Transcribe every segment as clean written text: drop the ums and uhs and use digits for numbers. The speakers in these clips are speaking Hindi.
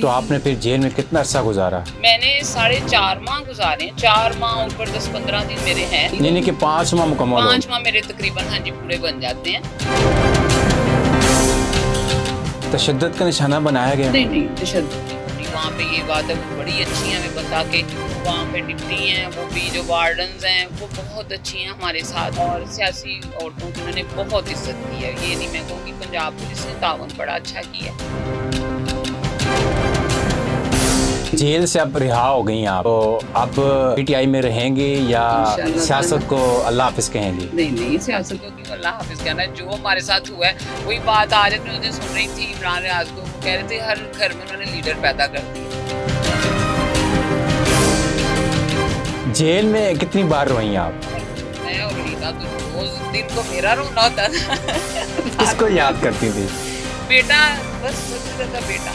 तो आपने फिर जेल में कितना अर्सा गुजारा? मैंने 4.5 माह गुजारे, 4 माह ऊपर 10-15 दिन मेरे हैं। यानी कि 5 माह मुकम्मल हो 5 माह मेरे तकरीबन हाँ जी पूरे बन जाते हैं। तशद्दुद का निशाना बनाया गया? नहीं तशद्दुद नहीं, वहाँ पे ये बात है वो बड़ी अच्छी है, हमें बता के वहाँ पे डिप्टी हैं, वो भी जो वार्डन्स हैं वो बहुत अच्छी हैं हमारे साथ, और सियासी औरतों की उन्होंने बहुत इज्जत की है। ये नहीं मैं कहूँगी पंजाब पुलिस ने तावन बड़ा अच्छा किया। जेल से अब रिहा हो गई आप, तो अब पीटीआई में रहेंगे या सियासत को अल्लाह हाफिज कहेंगे? नहीं सियासत को क्यों अल्लाह हाफिज कहना है, जो हमारे साथ हुआ है वही बात आज मैं सुन रही थी इमरान रियाज को, वो कह रहे थे हर घर में उन्होंने लीडर पैदा कर दिया। जेल में कितनी बार रोई आप? मैं और रीता तो रोज दिन को मेरा रोना होता था। किसको याद करती थी? बेटा, बस सबसे ज्यादा बेटा।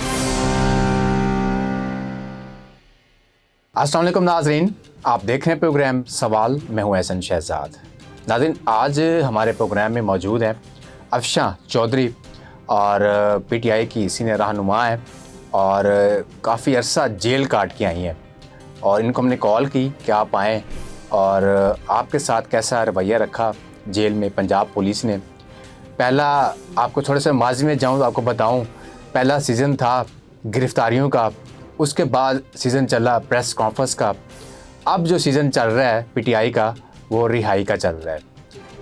अस्सलाम वालेकुम नाज़रीन, आप देख रहे हैं प्रोग्राम सवाल, मैं हूं एहसन शहजाद। नाज़रीन, आज हमारे प्रोग्राम में मौजूद हैं अफशां चौधरी, और पीटीआई की सीनियर रहनुमा है और काफ़ी अरसा जेल काट के आई हैं, और इनको हमने कॉल की कि आप आएँ और आपके साथ कैसा रवैया रखा जेल में पंजाब पुलिस ने। पहला आपको थोड़ा सा माजी में जाऊँ तो आपको बताऊँ, पहला सीज़न था गिरफ़्तारियों का, उसके बाद सीज़न चला प्रेस कॉन्फ्रेंस का, अब जो सीज़न चल रहा है पीटीआई का वो रिहाई का चल रहा है।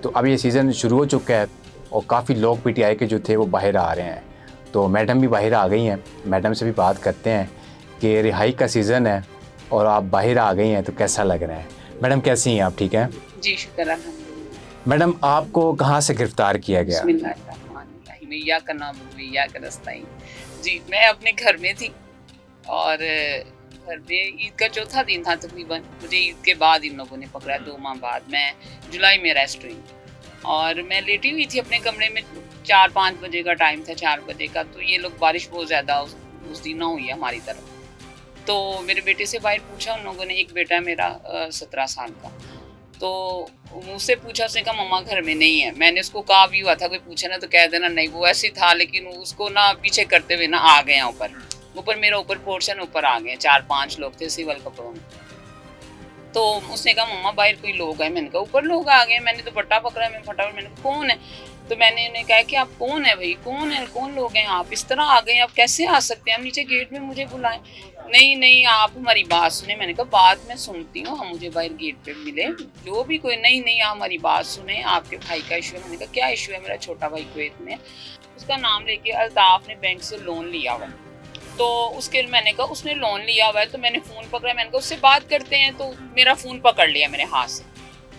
तो अब ये सीज़न शुरू हो चुका है और काफ़ी लोग पीटीआई के जो थे वो बाहर आ रहे हैं, तो मैडम भी बाहर आ गई हैं। मैडम से भी बात करते हैं कि रिहाई का सीज़न है और आप बाहर आ गई हैं तो कैसा लग रहा है। मैडम कैसी हैं आप, ठीक हैं? जी शुक्र अल्हम्दुलिल्लाह। मैडम, आपको कहाँ से गिरफ़्तार किया गया? बिस्मिल्लाहिर्रहमानिर्रहीम, मैया का नाम मैया का नस्ताइन। जी, मैं अपने घर में थी और घर में ईद का चौथा दिन था तकरीबन, मुझे ईद के बाद इन लोगों ने पकड़ा 2 माह बाद। मैं जुलाई में अरेस्ट हुई और मैं लेटी हुई थी अपने कमरे में, 4-5 बजे का टाइम था, 4 बजे का। तो ये लोग, बारिश बहुत ज़्यादा उस दिन ना हुई है हमारी तरफ, तो मेरे बेटे से बाहर पूछा उन लोगों ने, एक बेटा है मेरा 17 साल का, तो मुझसे पूछा, उसने कहा मम्मा घर में नहीं है। मैंने उसको कहा भी हुआ था कोई पूछे ना तो कह देना नहीं, वो ऐसे था, लेकिन उसको ना पीछे करते हुए ना आ गए ऊपर मेरा ऊपर पोर्शन ऊपर आ गए, 4-5 लोग थे सिविल कपड़ों में। तो उसने कहा मम्मा बाहर कोई लोग है। मैंने कहा ऊपर लोग आ गए। मैंने तो पट्टा पकड़ा, मैं फटाफट मैंने कहा कौन है, तो मैंने उन्हें कहा कि आप कौन है भाई, कौन है, कौन लोग हैं आप, इस तरह आ गए, आप कैसे आ सकते हैं, आप नीचे गेट में मुझे बुलाएं। नहीं आप हमारी बात सुने। मैंने कहा बात मैं सुनती हूँ, हम मुझे बाहर गेट पे मिले, जो भी कोई, नहीं आप हमारी बात सुने, आपके भाई का इशू है। मैंने कहा क्या इशू है, मेरा छोटा भाई कुवैत में, उसका नाम लेके अल्ताफ ने बैंक से लोन लिया हुआ, तो उसके मैंने कहा उसने लोन लिया हुआ है, तो मैंने फ़ोन पकड़ा, मैंने कहा उससे बात करते हैं, तो मेरा फ़ोन पकड़ लिया मेरे हाथ से।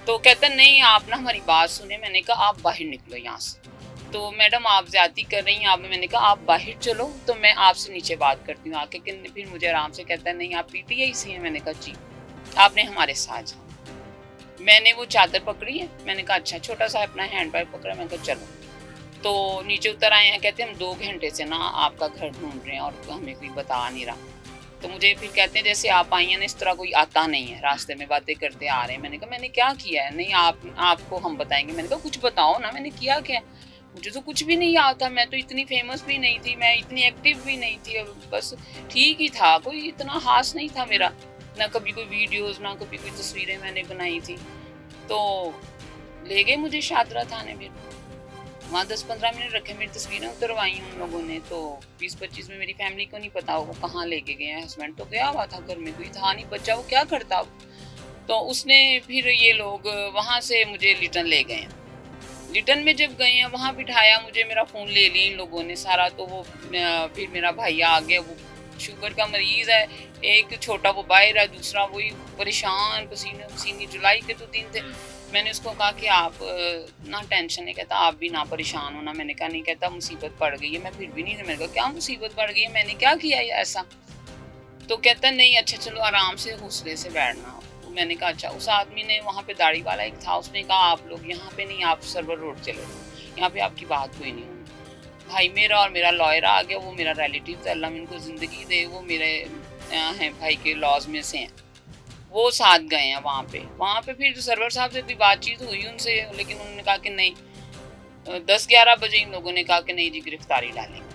तो कहता नहीं आप ना हमारी बात सुने। मैंने कहा आप बाहर निकलो यहाँ से, तो मैडम आप ज़्यादती कर रही हैं आप। मैंने कहा आप बाहर चलो, तो मैं आपसे नीचे बात करती हूँ आके। फिर मुझे आराम से कहता है नहीं आप पीटीआई से हैं। मैंने कहा जी, आपने हमारे साथ जाना। मैंने वो चादर पकड़ी है, मैंने कहा अच्छा, छोटा सा अपना हैंड बैग पकड़ा, मैंने कहा चलो। तो नीचे उतर आए हैं, कहते हैं हम 2 घंटे से ना आपका घर ढूंढ रहे हैं और हमें कोई बता नहीं रहा। तो मुझे फिर कहते हैं जैसे आप आई हैं ना, इस तरह कोई आता नहीं है, रास्ते में बातें करते आ रहे हैं। मैंने कहा मैंने क्या किया है, नहीं आपको हम बताएंगे। मैंने कहा कुछ बताओ ना, मैंने किया क्या, मुझे तो कुछ भी नहीं आता, मैं तो इतनी फेमस भी नहीं थी, मैं इतनी एक्टिव भी नहीं थी, बस ठीक ही था, कोई इतना खास नहीं था मेरा, ना कभी कोई वीडियोस, ना कभी कोई तस्वीरें मैंने बनाई थी। तो ले गए मुझे शादरा थाने में, वहाँ 10-15 मिनट रखे, मेरी तस्वीरें उतरवाई उन लोगों ने। तो 20-25 में मेरी फैमिली को नहीं पता वो कहाँ लेके गए हैं। हस्बैंड तो गया हुआ था घर में, कोई था नहीं, बच्चा वो क्या करता। तो उसने फिर ये लोग वहाँ से मुझे लिटन ले गए हैं। लिटन में जब गए हैं वहाँ बिठाया मुझे, मेरा फ़ोन ले लिया इन लोगों ने सारा। तो वो फिर मेरा भैया आ गया, वो शुगर का मरीज़ है, एक छोटा वो बाहर है, दूसरा वही परेशान, पसीने पसीने, जुलाई के तो दिन थे। मैंने उसको कहा कि आप ना टेंशन है, कहता आप भी ना परेशान होना। मैंने कहा नहीं, कहता मुसीबत पड़ गई है। मैं फिर भी नहीं, मैंने कहा क्या मुसीबत पड़ गई है, मैंने क्या किया है ऐसा। तो कहता नहीं अच्छा चलो आराम से हौसले से बैठना। मैंने कहा अच्छा। उस आदमी ने, वहाँ पे दाढ़ी वाला एक था, उसने कहा आप लोग यहाँ पे नहीं, आप सर्वर रोड चलो, यहाँ पे आपकी बात कोई नहीं होनी। भाई मेरा और मेरा लॉयर आ गया, वो मेरा रिलेटिव था, अल्लाह इनको ज़िंदगी दे, वो मेरे हैं भाई के लॉज में से हैं, वो साथ गए हैं वहाँ पे। फिर सर्वर साहब से कोई बातचीत हुई उनसे, लेकिन उन्होंने कहा कि नहीं, 10-11 बजे इन लोगों ने कहा कि नहीं जी गिरफ्तारी डालेंगे।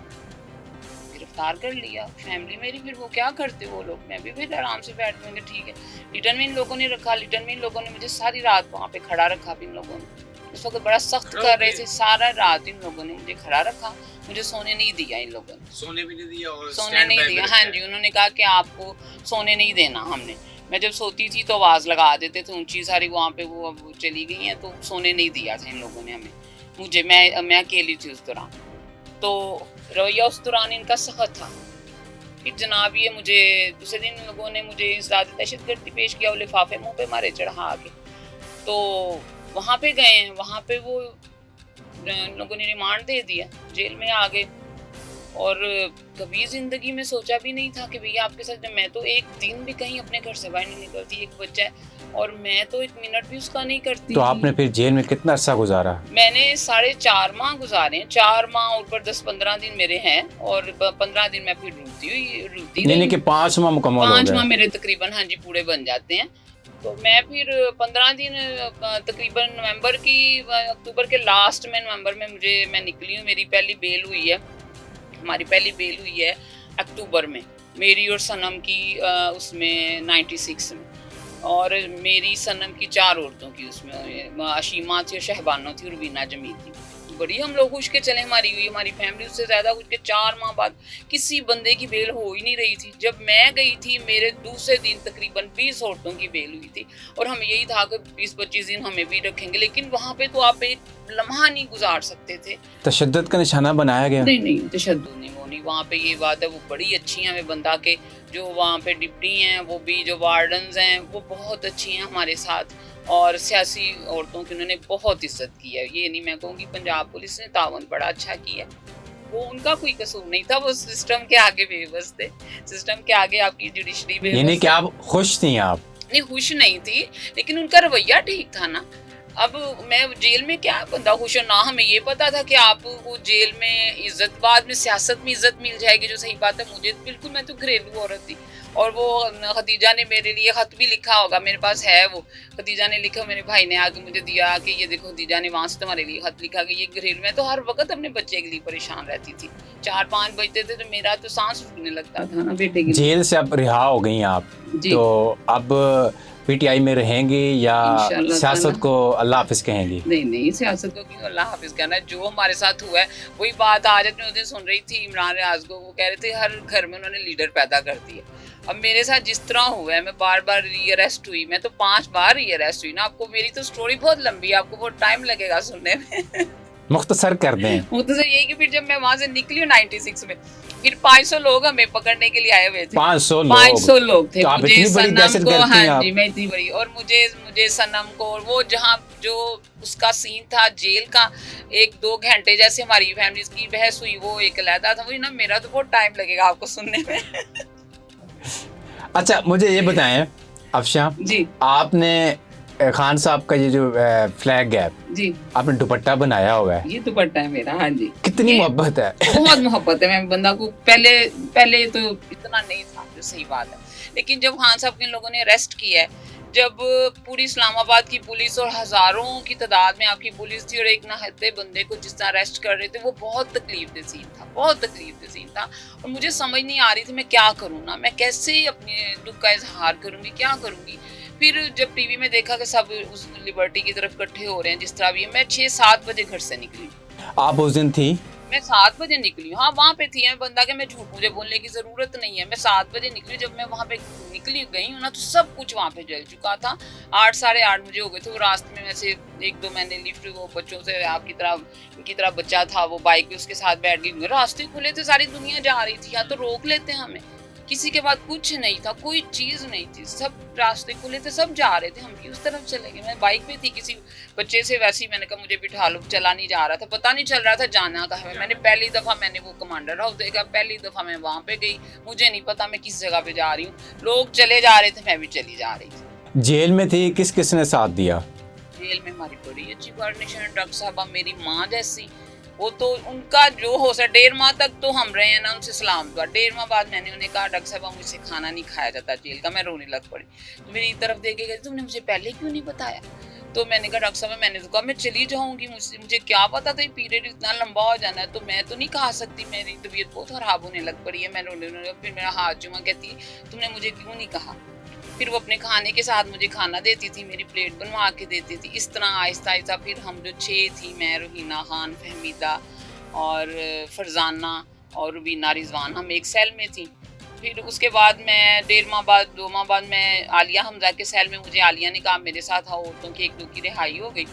गिरफ्तार कर लिया, फैमिली मेरी, फिर वो क्या करते वो लोग, मैं भी फिर आराम से बैठ गई, ठीक है। रिटर्न में इन लोगों ने रखा, रिटर्न में इन लोगों ने मुझे सारी रात वहाँ पे खड़ा रखा। इन लोगों ने उस वक्त बड़ा सख्त कर रहे थे, सारा रात इन लोगों ने मुझे खड़ा रखा, मुझे सोने नहीं दिया इन लोगों ने, सोने भी नहीं दिया और सोने नहीं दिया। हाँ जी, उन्होंने कहा कि आपको सोने नहीं देना हमने। मैं जब सोती थी तो आवाज़ लगा देते थे ऊंची सारी, वहाँ पे वो अब चली गई हैं, तो सोने नहीं दिया था इन लोगों ने हमें, मुझे। मैं अकेली थी उस दौरान, तो रवैया उस दौरान इनका सख्त था। फिर जनाब ये मुझे दूसरे दिन इन लोगों ने मुझे इज़रार दहशतगर्दी पेश किया, वो लिफाफे मुँह पे मारे चढ़ा के, तो वहाँ पे गए हैं, वहाँ पे वो लोगों ने रिमांड दे दिया, जेल में आ गए। और कभी ज़िंदगी में सोचा भी नहीं था कि भैया आपके साथ, मैं तो एक दिन भी कहीं अपने घर से बाहर नहीं निकलती, एक बच्चा है और मैं तो एक मिनट भी उसका नहीं करती। तो आपने फिर जेल में कितना अर्सा गुजारा? मैंने 4.5 माह गुजारे हैं, 4 माह और ऊपर 10-15 दिन मेरे हैं, और 15 दिन मैं फिर रुकती यानी कि 5 माह मुकम्मल हो गए। 5 माह मेरे तकरीबन, हाँ जी, पूरे बन जाते हैं। तो मैं फिर 15 दिन तकरीबन अक्टूबर के लास्ट में, नवंबर में मैं निकली हूँ। मेरी पहली बेल हुई है, हमारी पहली बेल हुई है अक्टूबर में, मेरी और सनम की उसमें 96 में, और मेरी सनम की 4 औरतों की उसमें, अशीमा थी और शहबानो थी और रुबीना जमील थी। बड़ी हम लोग खुश के चले, हमारी फैमिली उससे ज़्यादा खुश के। 4 माह बाद किसी बंदे की बेल हो ही नहीं रही थी। जब मैं गई थी मेरे दूसरे दिन तकरीबन 20 औरतों की बेल हुई थी, और हमें यही था कि 20-25 दिन हमें भी रखेंगे, लेकिन वहाँ पे तो आप एक लम्हा नहीं गुजार सकते थे। तशद्दुद का निशाना बनाया गया? नहीं, तशद्दुद नहीं, वो नहीं। वहाँ पे ये बात है, वो बड़ी अच्छी हैं हमें बंदा के, जो वहाँ पे डिप्टी हैं, वो भी जो वार्डन्स हैं वो बहुत अच्छी हैं हमारे साथ, और सियासी औरतों की उन्होंने बहुत इज्जत की है। ये नहीं मैं कहूँगी, पंजाब पुलिस ने तावन बड़ा अच्छा किया, वो उनका कोई कसूर नहीं था, वो सिस्टम के आगे बेबस थे, सिस्टम के आगे आपकी जुडिशरी बेबस। यानी कि आप खुश थी? आप नहीं, खुश नहीं थी, लेकिन उनका रवैया ठीक था ना। अब मैं जेल में क्या बंदा खुश हो ना, हमें ये पता था कि आपको जेल में इज्जत, बाद में सियासत में इज्जत मिल जाएगी, जो सही बात है। मुझे बिल्कुल, मैं तो घरेलू औरत थी, और वो खदीजा ने मेरे लिए ख़त भी लिखा होगा, मेरे पास है वो, खदीजा ने लिखा, मेरे भाई ने आके मुझे दिया कि ये देखो खदीजा ने वहाँ से तुम्हारे लिए ख़त लिखा कि ये घरेलू। मैं तो हर वक्त अपने बच्चे के लिए परेशान रहती थी, 4-5 बजते थे तो मेरा तो सांस फूलने लगता था ना बेटे के लिए। जेल से अब रिहा हो गई आप, तो अब पीटीआई में रहेंगी या सियासत को अल्लाह हाफिज कहेंगी? नहीं, सियासत को क्यों अल्लाह हाफिज कहना है, जो हमारे साथ हुआ है वही बात आज मैं उस दिन सुन रही थी इमरान रियाज को, वो कह रहे थे हर घर में उन्होंने लीडर पैदा कर दिया। अब मेरे साथ जिस तरह हुआ है, मैं बार बार री अरेस्ट हुई, मैं तो 5 बार री अरेस्ट हुई ना। आपको मेरी तो स्टोरी बहुत लंबी है, आपको बहुत टाइम लगेगा सुनने में। मुख्तसर कर दें। मुख्तसर यही कि फिर जब मैं वहाँ से निकली हूँ 96 में, फिर 500 लोग हमें पकड़ने के लिए आए हुए थे। 500 लोग थे। तो आप मुझे इतनी बड़ी सनम दहशत को, करती हैं हाँ आप? जी, मैं इतनी बड़ी, और मुझे सनम को, और वो जहाँ जो उसका सीन था जेल का, 1-2 घंटे जैसे हमारी फैमिली की बहस हुई, वो एक अलहदा था। वही ना, मेरा तो बहुत टाइम लगेगा आपको सुनने में। अच्छा, मुझे ये बताएं अफशा जी, आपने खान साहब का ये जो फ्लैग है जी, आपने दुपट्टा बनाया हुआ है, ये दुपट्टा है मेरा। हाँ जी, कितनी मोहब्बत है? बहुत मोहब्बत है। मैं बंदा को पहले तो इतना नहीं था, जो सही बात है, लेकिन जब खान साहब के इन लोगों ने अरेस्ट किया है, जब पूरी इस्लामाबाद की पुलिस और हज़ारों की तादाद में आपकी पुलिस थी, और एक नहते बंदे को जिस तरह अरेस्ट कर रहे थे, वो बहुत तकलीफ दे सीन था, बहुत तकलीफ दे सीन था। और मुझे समझ नहीं आ रही थी मैं क्या करूँ ना, मैं कैसे अपने दुख का इजहार करूँगी, क्या करूँगी। फिर जब टीवी में देखा कि सब उस लिबर्टी की तरफ इकट्ठे हो रहे हैं जिस तरह भी, मैं 6-7 बजे घर से निकली। आप उस दिन थी? मैं 7 बजे निकली, हाँ वहाँ पे थी। मैं बंदा के मैं झूठ मुझे बोलने की ज़रूरत नहीं है, मैं 7 बजे निकली। जब मैं वहाँ पे निकली गई हूँ ना, तो सब कुछ वहाँ पे जल चुका था। 8 साढ़े 8 मुझे हो गए थे। वो रास्ते में वैसे 1-2 मैंने लिफ्ट, वो बच्चों से आपकी तरह इनकी तरह बच्चा था, वो बाइक पे उसके साथ बैठ गई। रास्ते खुले थे, सारी दुनिया जा रही थी, या तो रोक लेते हमें, किसी के पास कुछ नहीं था, कोई चीज़ नहीं थी, सब रास्ते खुले थे, सब जा रहे थे, हम भी उस तरफ चले गए। मैं बाइक पे थी, किसी बच्चे से वैसे ही मैंने कहा मुझे बिठा लो, चला नहीं जा रहा था, पता नहीं चल रहा था जाना कहाँ है। मैंने पहली दफ़ा मैंने वो कमांडर हाउस देखा, पहली दफ़ा मैं वहाँ पे गई, मुझे नहीं पता मैं किस जगह पे जा रही हूँ। लोग चले जा रहे थे, मैं भी चली जा रही थी। जेल में थी, किस किस ने साथ दिया? जेल में हमारी बड़ी अच्छी कोऑर्डिनेशन, डॉक्टर साहबा मेरी माँ जैसी, वो तो उनका जो हो सके 1.5 माह तक तो हम रहे हैं ना, उनसे सलाम दुआ। 1.5 माह बाद मैंने उन्हें कहा डॉक्टर साहब मुझसे खाना नहीं खाया जाता जेल का, मैं रोने लग पड़ी। तो मेरी तरफ देख के कहते तुमने मुझे पहले क्यों नहीं बताया। तो मैंने कहा डॉक्टर साहब, मैंने तो कहा मैं चली जाऊंगी, मुझे क्या पता था पीरियड इतना लंबा हो जाना है, तो मैं तो नहीं खा सकती, मेरी तबीयत बहुत खराब होने लग पड़ी है। मैंने फिर मेरा हाथ जुमा, कहती तुमने मुझे क्यों नहीं कहा। फिर वो अपने खाने के साथ मुझे खाना देती थी, मेरी प्लेट बनवा के देती थी। इस तरह आहिस्ता आहिस्ता फिर हम जो 6 थी, मैं, रोहीना खान, फहमीदा और फरजाना और रुबीना रिजवान, हम एक सेल में थी। फिर उसके बाद मैं 1.5 माह बाद 2 माह बाद मैं आलिया हमजा के सेल में, मुझे आलिया ने कहा मेरे साथ आओ, औरतों की 1-2 की रिहाई हो गई।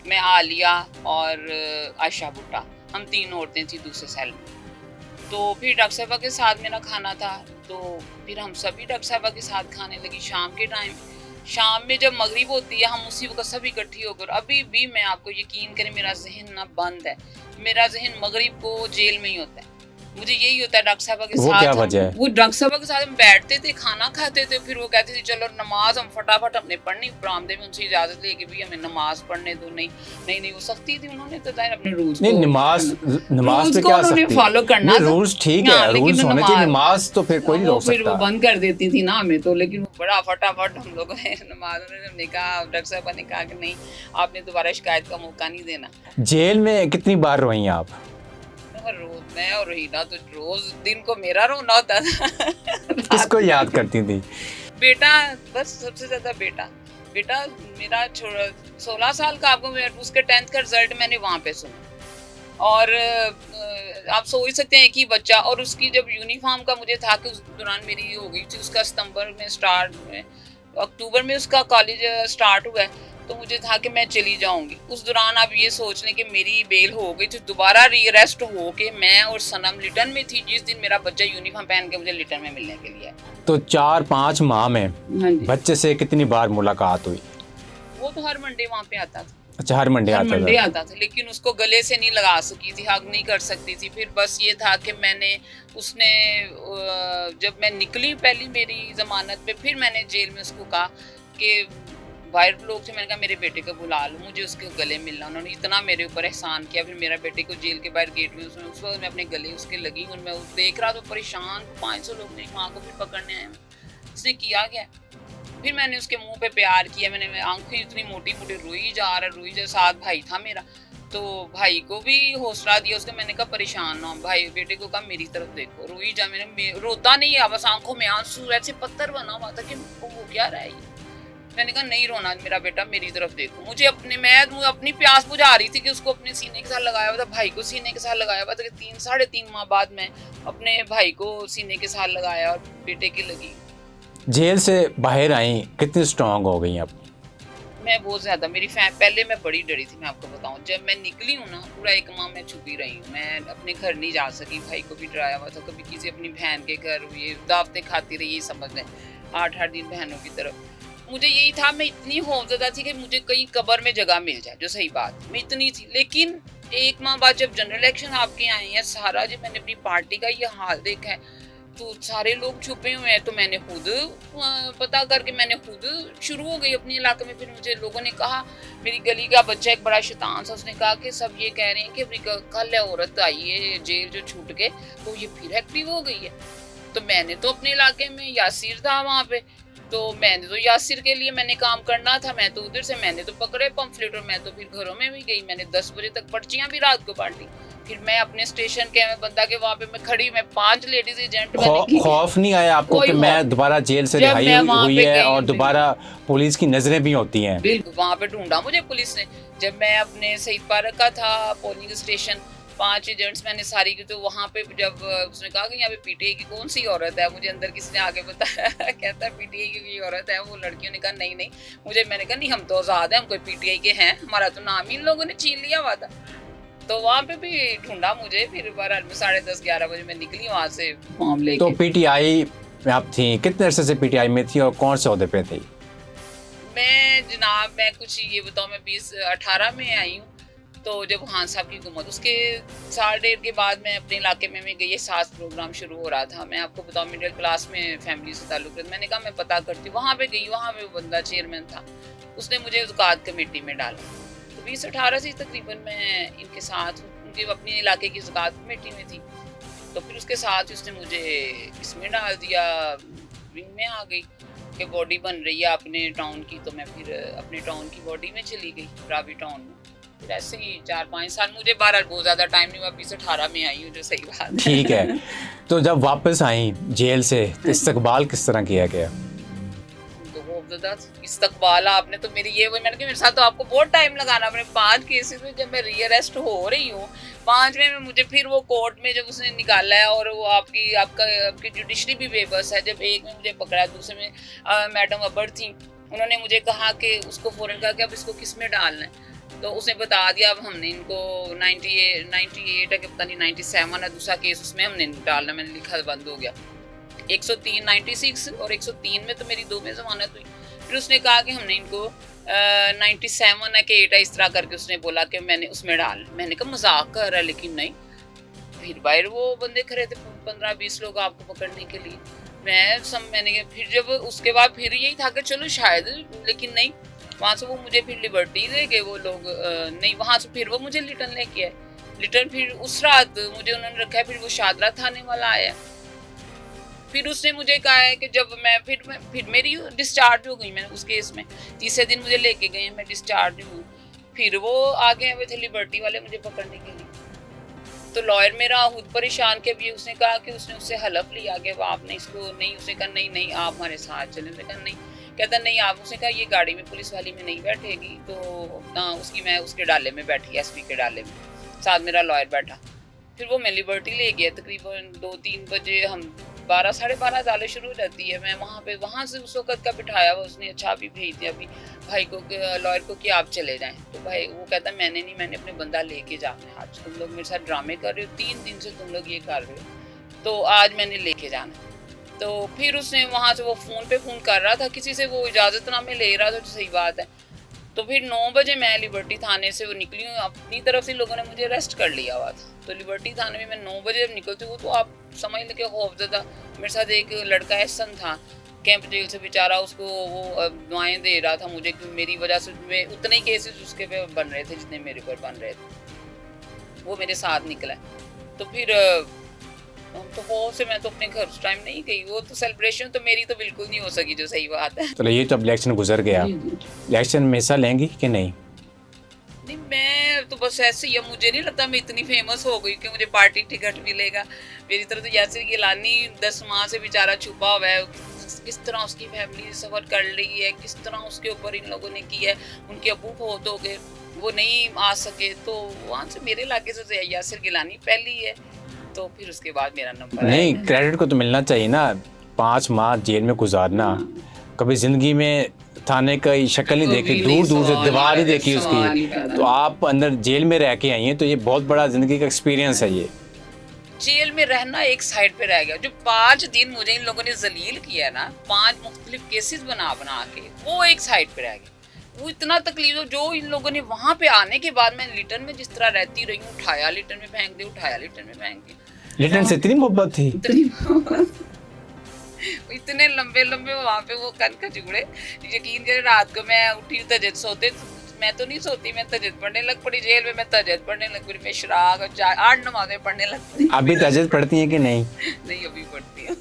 मैं, आलिया और आयशा भुट्टा, हम 3 औरतें थी दूसरे सेल में। तो फिर डॉक्टर साहबा के साथ मेरा खाना था, तो फिर हम सभी डॉक्टर साहबा के साथ खाने लगी। शाम के टाइम, शाम में जब मगरिब होती है, हम उसी वक्त सभी इकट्ठी होकर, अभी भी मैं आपको यकीन करें मेरा जहन ना बंद है, मेरा जहन मगरिब को जेल में ही होता है। मुझे यही होता है डॉक्टर साहबा के साथ, क्या वजह है? वो डॉक्टर साहबा के साथ हम बैठते थे, खाना खाते थे, फिर वो कहते थे चलो नमाज हम फटाफट अपने पढ़नी, बरामदे में उनसे इजाजत लेके भी हमें नमाज पढ़ने दो। नहीं वो सख्ती थी, उन्होंने तो अपने रूल्स नहीं, नमाज पे क्या उन्होंने फॉलो करना, रूल्स ठीक है, रूल्स होने चाहिए, नमाज तो फिर कोई नहीं रोक सकता। फिर वो बंद कर देती थी ना हमें तो, लेकिन बड़ा फटाफट हम लोगों ने नमाज, उन्होंने कहा, डॉक्टर साहबा ने कहा कि नहीं, आपने दोबारा शिकायत का मौका नहीं देना। जेल में कितनी बार रोई आप? रोज मैं और रोहीना तो रोज दिन को मेरा रोना होता था। किसको याद करती थी? बेटा, बस सबसे ज्यादा बेटा मेरा 16 साल का, आपको उसके 10th का रिजल्ट मैंने वहाँ पे सुना। और आप सोच सकते हैं कि बच्चा, और उसकी जब यूनिफॉर्म का मुझे था कि उस दौरान मेरी हो गई थी, उसका सितंबर में अक्टूबर में उसका कॉलेज स्टार्ट हुआ है, तो मुझे था कि मैं चली जाऊंगी। उस दौरान आप ये सोच लें कि मेरी बेल हो गई थी, दोबारा रीअरेस्ट हो के मैं और सनम लिटन में थी, जिस दिन मेरा बच्चा यूनिफॉर्म पहन के मुझे लिटन में मिलने के लिए। तो 4-5 माह में बच्चे से कितनी बार मुलाकात हुई? वो तो हर मंडे वहाँ पे आता था। अच्छा, हर मंडे आता था, लेकिन उसको गले से नहीं लगा सकी थी, हग नहीं कर सकती थी। फिर बस ये था कि उसने जब मैं निकली पहली मेरी जमानत पे, फिर मैंने जेल में उसको कहा कि बाहर लोग थे, मैंने कहा मेरे बेटे को बुला लो, मुझे उसके गले मिलना। उन्होंने इतना मेरे ऊपर एहसान किया। फिर मेरा बेटे को जेल के बाहर गेट में, उसमें उस वक्त मैं अपने गले उसके लगी, और मैं देख रहा तो परेशान, 500 लोग मेरी माँ को भी पकड़ने आए, उसने किया क्या। फिर मैंने उसके मुंह पे प्यार किया, मैंने आंखें इतनी मोटी मोटी, रोई जा, साथ भाई था मेरा, तो भाई को भी हौसला दिया उसको। मैंने कहा परेशान ना, भाई बेटे को कहा मेरी तरफ देखो, रोई जा। मैंने रोता नहीं है, बस आंखों में आंसू ऐसे पत्थर बना हुआ था कि वो क्या रहा है। मैंने कहा नहीं रोना मेरा बेटा, मेरी तरफ देखो। मैं अपनी प्यास बुझा रही थी कि उसको अपने सीने के साथ लगाया हुआ था, भाई को सीने के साथ लगाया हुआ था कि 3-3.5 माह बाद मैं अपने भाई को सीने के साथ लगाया और बेटे की लगी। जेल से बाहर आई, कितनी स्ट्रांग हो गई अब? मैं बहुत ज़्यादा, पहले मैं बड़ी डरी थी, मैं आपको बताऊं। जब मैं निकली हूँ ना, पूरा 1 माह मैं छुपी रही हूँ, मैं अपने घर नहीं जा सकी, भाई को भी डराया हुआ था, कभी किसी अपनी बहन के घर, ये दावतें खाती रही, ये समझ लें 8-8 दिन बहनों की तरफ। मुझे यही था, मैं इतनी खौफजदा थी कि मुझे कहीं कब्र में जगह मिल जाए, जो सही बात, मैं इतनी थी। लेकिन 1 माह बाद जब जनरल इलेक्शन आपके आए हैं, सारा जब मैंने अपनी पार्टी का ये हाल देखा है, तो सारे लोग छुपे हुए हैं, तो मैंने खुद पता करके मैंने खुद शुरू हो गई अपने इलाके में। फिर मुझे लोगों ने कहा, मेरी गली का बच्चा एक बड़ा शैतान सा, उसने कहा कि सब ये कह रहे हैं कि कल औरत आई है जेल जो छूट के, तो ये फिर एक्टिव हो गई है। तो मैंने तो अपने इलाके में यासिर था वहाँ पे, तो मैंने तो यासिर के लिए मैंने काम करना था, मैं तो उधर से मैंने तो पकड़े पम्फलेट, और मैं तो फिर घरों में भी गई, मैंने 10 बजे तक पर्चियाँ भी रात को बांटी। फिर मैं अपने स्टेशन के बंदा के वहाँ पे मैं खड़ी, मैं 5 लेडीज एजेंट खौफ नहीं आया आपको कि मैं दोबारा जेल से रिहाई हुई है और दोबारा पुलिस की नजरें भी होती हैं? बिल्कुल, वहाँ पे ढूंढा मुझे पुलिस ने। जब मैं अपने शहीद पार्क का था पोलिंग स्टेशन, 5 एजेंट्स मैंने सारी की, तो वहाँ पे जब उसने कहा कि यहाँ पे पीटीआई की कौन सी औरत है, मुझे अंदर किसी ने आगे बताया कहता है पीटीआई की औरत है वो। लड़कियों ने कहा नहीं मुझे, मैंने कहा नहीं हम तो आज़ाद हैं, हम कोई पीटीआई के हैं, हमारा तो नाम ही इन लोगों ने छीन लिया हुआ था। तो वहाँ पे भी ढूंढा मुझे। फिर 10:30-11 बजे मैं निकली वहाँ से फॉर्म लेके। तो पीटीआई में आप थी, कितने अरसे से पीटीआई में थी और कौन से ओहदे पे थी? मैं कुछ ये बताऊँ, मैं 2018 में आई हूँ, तो जब खान साहब की हुकूमत, उसके 1.5 के बाद मैं अपने इलाके में गई, सास प्रोग्राम शुरू हो रहा था। मैं आपको बताऊँ मिडिल क्लास में फैमिली से ताल्लुक है, मैंने कहा मैं पता करती हूँ। वहाँ पे गई, वहाँ पे वो बंदा चेयरमैन था, उसने मुझे ज़कात कमेटी में डाला। 2018 से तकरीबन मैं इनके साथ, उनके अपने इलाके की ज़कात कमेटी में थी। तो फिर उसके साथ उसने मुझे इसमें डाल दिया, विंग में आ गई। कि बॉडी बन रही है अपने टाउन की, तो मैं फिर अपने टाउन की बॉडी में चली गई, रावी टाउन में। फिर ऐसे ही 4-5 साल, मुझे 12 बहुत ज़्यादा टाइम नहीं हुआ, 2018 में आई हूँ, जो सही बात है। ठीक है, तो जब वापस आई जेल से तो इस्तकबाल किस तरह किया गया? इस्तकबाल आपने तो मेरी ये, मैंने कहा मेरे साथ तो आपको बहुत टाइम लगाना। मैंने 5 केसेस में जब मैं रीअरेस्ट हो रही हूँ, 5वें में मुझे फिर वो कोर्ट में जब उसने निकाला है, और वो आपकी जुडिशरी भी बेबस है। जब एक में मुझे पकड़ा, दूसरे में मैडम अबर थी, उन्होंने मुझे कहा कि उसको फ़ौरन कहा कि अब इसको किस में डालना है, तो उसने बता दिया। अब हमने इनको 98 है कि पता नहीं 97 है दूसरा केस, उसमें हमने डालना, मैंने लिखा बंद हो गया। 103 96 और 103 में तो मेरी 2 में ज़मानत हुई। फिर उसने कहा कि हमने इनको 97 है कि 8 है, इस तरह करके उसने बोला कि मैंने उसमें डाल। मैंने कहा मजाक कर रहा है, लेकिन नहीं। फिर बाहर वो बंदे खड़े थे 15-20 लोग आपको पकड़ने के लिए। मैंने फिर जब उसके बाद फिर यही था कि चलो शायद, लेकिन नहीं, वहाँ से वो मुझे फिर लिबर्टी दे गए वो लोग। नहीं, वहाँ से फिर वो मुझे लिटन लेके आए। लिटन फिर उस रात मुझे उन्होंने रखा है। फिर वो शादरा थाने वाला आया, फिर उसने मुझे कहा है कि जब मैं फिर मेरी डिस्चार्ज हो गई, मैंने उस केस में 30 दिन मुझे लेके गए, मैं डिस्चार्ज हूँ। फिर वो आगे हुए थे लिबर्टी वाले मुझे पकड़ने के लिए। तो लॉयर मेरा खुद परेशान के भी, उसने कहा कि उसने उससे हलफ लिया कि आपने इसको नहीं, उसने कहा नहीं आप हमारे साथ चले। उसने कहा नहीं, कहता नहीं आप, उसने कहा ये गाड़ी में पुलिस वाली में नहीं बैठेगी, तो ना उसकी, मैं उसके डाले में बैठी, एसपी के डाले में, साथ मेरा लॉयर बैठा। फिर वो मैं लिबर्टी ले गया, तकरीबन 2-3 बजे हम 12 साढ़े 12 डाले शुरू हो जाती है। मैं वहाँ से उस वक्त का बिठाया हुआ उसने, अच्छा अभी भेज दिया अभी भाई को, लॉयर को, कि आप चले जाएं। तो भाई वो कहता मैंने नहीं, मैंने अपने बंदा लेके जाना है। आज तुम लोग मेरे साथ ड्रामे कर रहे हो, 3 दिन से तुम लोग ये कर रहे हो, तो आज मैंने लेके जाना। तो फिर उसने वहाँ से वो फ़ोन पे फ़ोन कर रहा था किसी से, वो इजाज़तनामे ले रहा था, तो सही बात है। तो फिर 9 बजे मैं लिबर्टी थाने से वो निकली हूँ, अपनी तरफ से लोगों ने मुझे अरेस्ट कर लिया हुआ था। तो लिबर्टी थाने में मैं 9 बजे निकलती हूँ, तो आप समझ लें कि खौफजदा। मेरे साथ एक लड़का एहसन था कैंप जेल से, बेचारा, उसको वो दुआएं दे रहा था मुझे, कि मेरी वजह से मैं उतने ही केसेस उसके पे बन रहे थे जितने मेरे पर बन रहे थे, वो मेरे साथ निकला। तो फिर तो हो से मैं तो अपने घर उस टाइम नहीं गई। वो तो सेलिब्रेशन तो मेरी तो बिल्कुल नहीं हो सकी, जो सही बात है। तो ये तो अब इलेक्शन गुजर गया, इलेक्शन में हिस्सा लेंगी कि नहीं? नहीं, मैं तो बस ऐसे ही, मुझे नहीं लगता मैं इतनी फेमस हो गई कि मुझे पार्टी टिकट मिलेगा। मेरी तरह तो यासिर गिलानी 10 माह से बेचारा छुपा हुआ है, किस तरह उसकी फैमिली सफ़र कर रही है, किस तरह उसके ऊपर इन लोगों ने किया है। उनके अबू बहुत हो गए, वो नहीं आ सके, तो वहाँ से मेरे इलाके से यासिर गिलानी पहली है, तो फिर उसके बाद मेरा नंबर। नहीं, क्रेडिट को तो मिलना चाहिए ना, 5 माह जेल में गुजारना, कभी ज़िंदगी में थाने का शक्ल ही देखी, दूर दूर से दीवार ही देखी उसकी, तो आप अंदर जेल में रह के आई हैं, तो ये बहुत बड़ा ज़िंदगी का एक्सपीरियंस है। ये जेल में रहना एक साइड पे रह गया। जो 5 दिन मुझे इन लोगों ने जलील किया ना, 5 मुख्तलिफ केसेस बना के, वो एक साइड पे रह गया। वो इतना तकलीफ, जो इन लोगों ने वहाँ पे आने के बाद, मैं लिटन में जिस तरह रहती रही हूँ, उठाया लिटन में फेंक दी, उठाया लिटन में फेंक दी। लिटन से इतनी मोहब्बत थी, इतने लंबे वहाँ पे वो कन खजूरे, यकीन करें रात को मैं उठी तजद सोते, मैं तो नहीं सोती, मैं तजद पढ़ने लग पड़ी जेल में, मैं तजद पढ़ने लग पड़ी, मैं शराक और 8 नमाज़ें पढ़ने लग पड़ी। अभी तजद पढ़ती हैं कि नहीं? नहीं, अभी पढ़ती हूँ।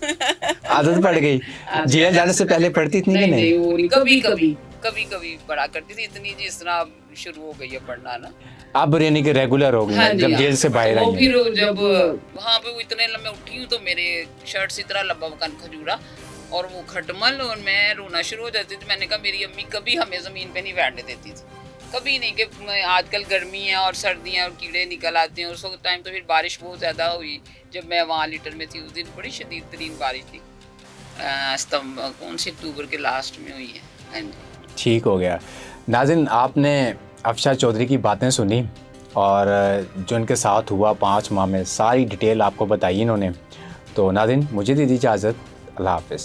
आदत पड़ गई, जेल जाने से पहले पढ़ती थी कि नहीं? कभी पढ़ा करती थी, इतनी जिस तरह शुरू हो गई है पढ़ना ना। अब यानी कि रेगुलर हो गई। हाँ जब जेल से बाहर आई फिर जब वहाँ पे वो इतने लंबे उठी हूँ, तो मेरे शर्ट से इतना लंबा कन खजूरा और वो खटमल, और मैं रोना शुरू हो जाती थी। मैंने कहा मेरी अम्मी कभी हमें ज़मीन पे नहीं बैठने देती थी, कभी नहीं, कि आजकल गर्मी है और सर्दियाँ और कीड़े निकल आते हैं। उस टाइम तो फिर बारिश बहुत ज़्यादा हुई जब मैं वहाँ लिटन में थी, उस दिन बड़ी शदीद तरीन बारिश थी, कौन से अक्टूबर के लास्ट में हुई है। हाँ जी, ठीक हो गया। नाज़रीन, आपने अफशा चौधरी की बातें सुनी और जो इनके साथ हुआ 5 माह में, सारी डिटेल आपको बताई इन्होंने। तो नाज़रीन, मुझे दीजिए इजाज़त, अल्लाह हाफ़िज़।